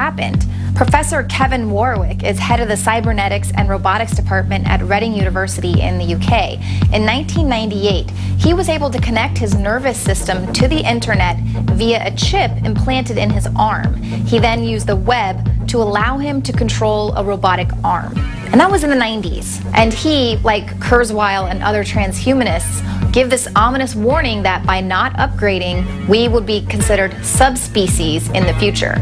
happened. Professor Kevin Warwick is head of the Cybernetics and Robotics Department at Reading University in the UK. In 1998, he was able to connect his nervous system to the internet via a chip implanted in his arm. He then used the web to allow him to control a robotic arm. And that was in the 90s. And he, like Kurzweil and other transhumanists, give this ominous warning that by not upgrading, we would be considered subspecies in the future.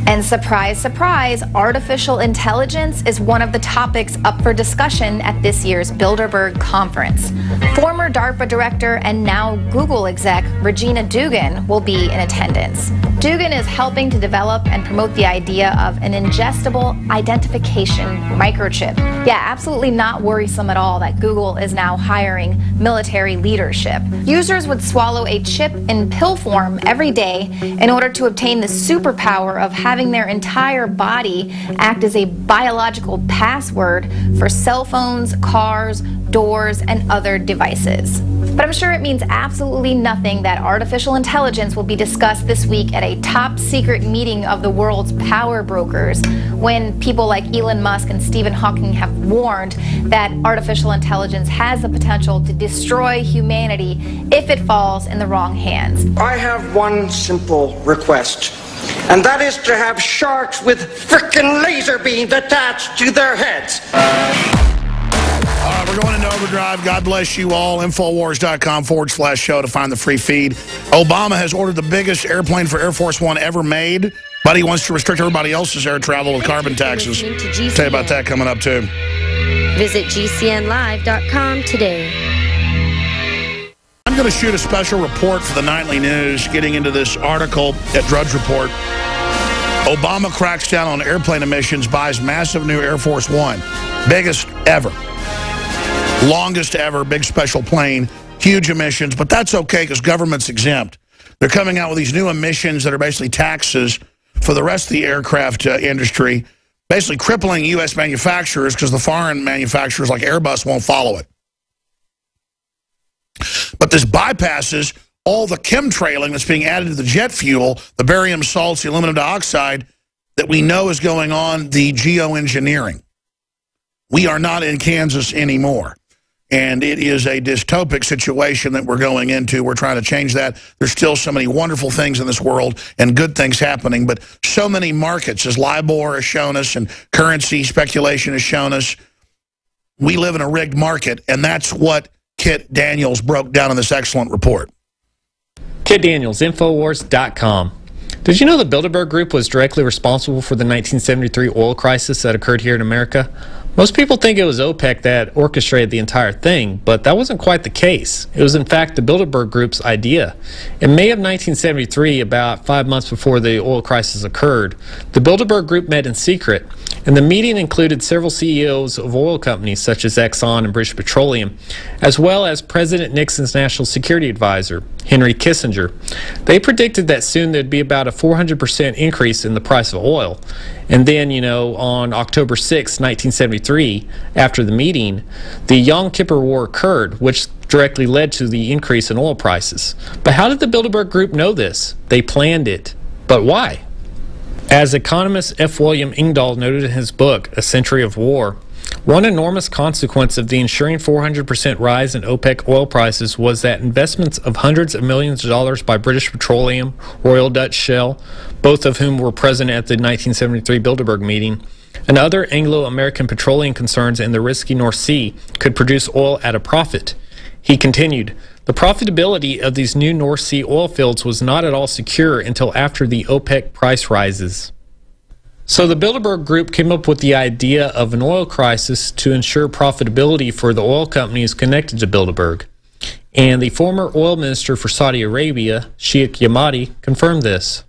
And surprise, surprise, artificial intelligence is one of the topics up for discussion at this year's Bilderberg conference. Former DARPA director and now Google exec Regina Dugan will be in attendance. Dugan is helping to develop and promote the idea of an ingestible identification microchip. Yeah, absolutely not worrisome at all that Google is now hiring military leadership. Users would swallow a chip in pill form every day in order to obtain the superpower of having their entire body act as a biological password for cell phones, cars, doors, and other devices. But I'm sure it means absolutely nothing that artificial intelligence will be discussed this week at a top secret meeting of the world's power brokers, when people like Elon Musk and Stephen Hawking have warned that artificial intelligence has the potential to destroy humanity if it falls in the wrong hands. I have one simple request, and that is to have sharks with frickin' laser beams attached to their heads. All right, we're going into overdrive. God bless you all. Infowars.com/show to find the free feed. Obama has ordered the biggest airplane for Air Force One ever made, but he wants to restrict everybody else's air travel with carbon taxes. Tell you about that coming up, too. Visit GCNlive.com today. I'm going to shoot a special report for the Nightly News, getting into this article at Drudge Report. Obama cracks down on airplane emissions, buys massive new Air Force One. Biggest ever. Longest ever, big special plane, huge emissions, but that's okay because government's exempt. They're coming out with these new emissions that are basically taxes for the rest of the aircraft industry, basically crippling U.S. manufacturers because the foreign manufacturers like Airbus won't follow it. But this bypasses all the chemtrailing that's being added to the jet fuel, the barium salts, the aluminum dioxide that we know is going on, the geoengineering. We are not in Kansas anymore. And it is a dystopic situation that we're going into. We're trying to change that. There's still so many wonderful things in this world and good things happening, but so many markets, as LIBOR has shown us and currency speculation has shown us, we live in a rigged market, and that's what Kit Daniels broke down in this excellent report. Kit Daniels, Infowars.com. Did you know the Bilderberg Group was directly responsible for the 1973 oil crisis that occurred here in America? Most people think it was OPEC that orchestrated the entire thing, but that wasn't quite the case. It was in fact the Bilderberg Group's idea. In May of 1973, about 5 months before the oil crisis occurred, the Bilderberg Group met in secret, and the meeting included several CEOs of oil companies such as Exxon and British Petroleum, as well as President Nixon's national security advisor, Henry Kissinger. They predicted that soon there'd be about a 400% increase in the price of oil. And then, you know, on October 6, 1973, after the meeting, the Yom Kippur War occurred, which directly led to the increase in oil prices. But how did the Bilderberg Group know this? They planned it. But why? As economist F. William Engdahl noted in his book, A Century of War, one enormous consequence of the ensuing 400% rise in OPEC oil prices was that investments of hundreds of millions of dollars by British Petroleum, Royal Dutch Shell, both of whom were present at the 1973 Bilderberg meeting, and other Anglo-American petroleum concerns in the risky North Sea could produce oil at a profit. He continued, the profitability of these new North Sea oil fields was not at all secure until after the OPEC price rises. So the Bilderberg Group came up with the idea of an oil crisis to ensure profitability for the oil companies connected to Bilderberg. And the former oil minister for Saudi Arabia, Sheikh Yamadi, confirmed this.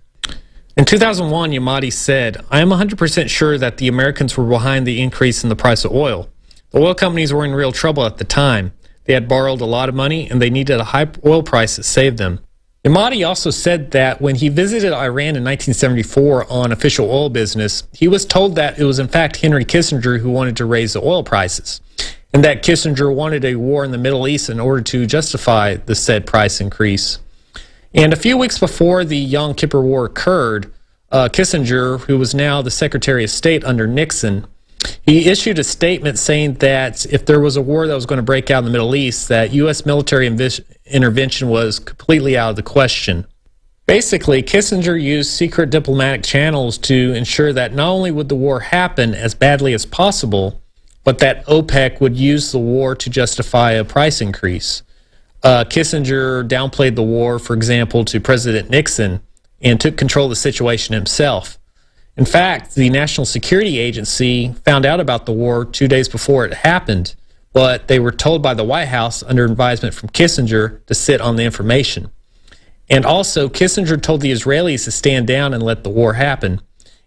In 2001, Yamadi said, I am 100% sure that the Americans were behind the increase in the price of oil. The oil companies were in real trouble at the time. They had borrowed a lot of money and they needed a high oil price to save them. Yamadi also said that when he visited Iran in 1974 on official oil business, he was told that it was in fact Henry Kissinger who wanted to raise the oil prices, and that Kissinger wanted a war in the Middle East in order to justify the said price increase. And a few weeks before the Yom Kippur War occurred, Kissinger, who was now the Secretary of State under Nixon, he issued a statement saying that if there was a war that was going to break out in the Middle East, that U.S. military intervention was completely out of the question. Basically, Kissinger used secret diplomatic channels to ensure that not only would the war happen as badly as possible, but that OPEC would use the war to justify a price increase. Kissinger downplayed the war, for example, to President Nixon and took control of the situation himself. In fact, the National Security Agency found out about the war 2 days before it happened, but they were told by the White House under advisement from Kissinger to sit on the information. And also, Kissinger told the Israelis to stand down and let the war happen.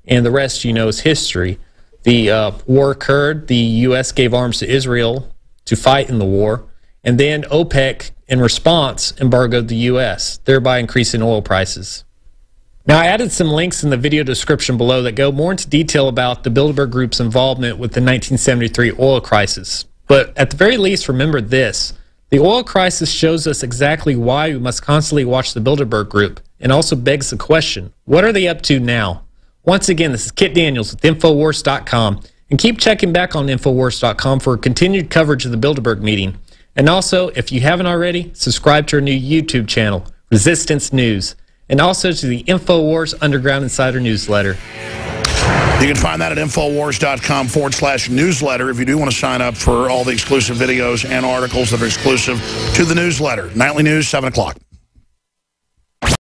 And the rest, you know, is history. The war occurred, the U.S. gave arms to Israel to fight in the war, and then OPEC, in response, embargoed the U.S., thereby increasing oil prices. Now, I added some links in the video description below that go more into detail about the Bilderberg Group's involvement with the 1973 oil crisis. But at the very least, remember this. The oil crisis shows us exactly why we must constantly watch the Bilderberg Group, and also begs the question, what are they up to now? Once again, this is Kit Daniels with Infowars.com, and keep checking back on Infowars.com for continued coverage of the Bilderberg meeting. And also, if you haven't already, subscribe to our new YouTube channel, Resistance News, and also to the InfoWars Underground Insider newsletter. You can find that at Infowars.com/newsletter if you do want to sign up for all the exclusive videos and articles that are exclusive to the newsletter. Nightly news, 7 o'clock.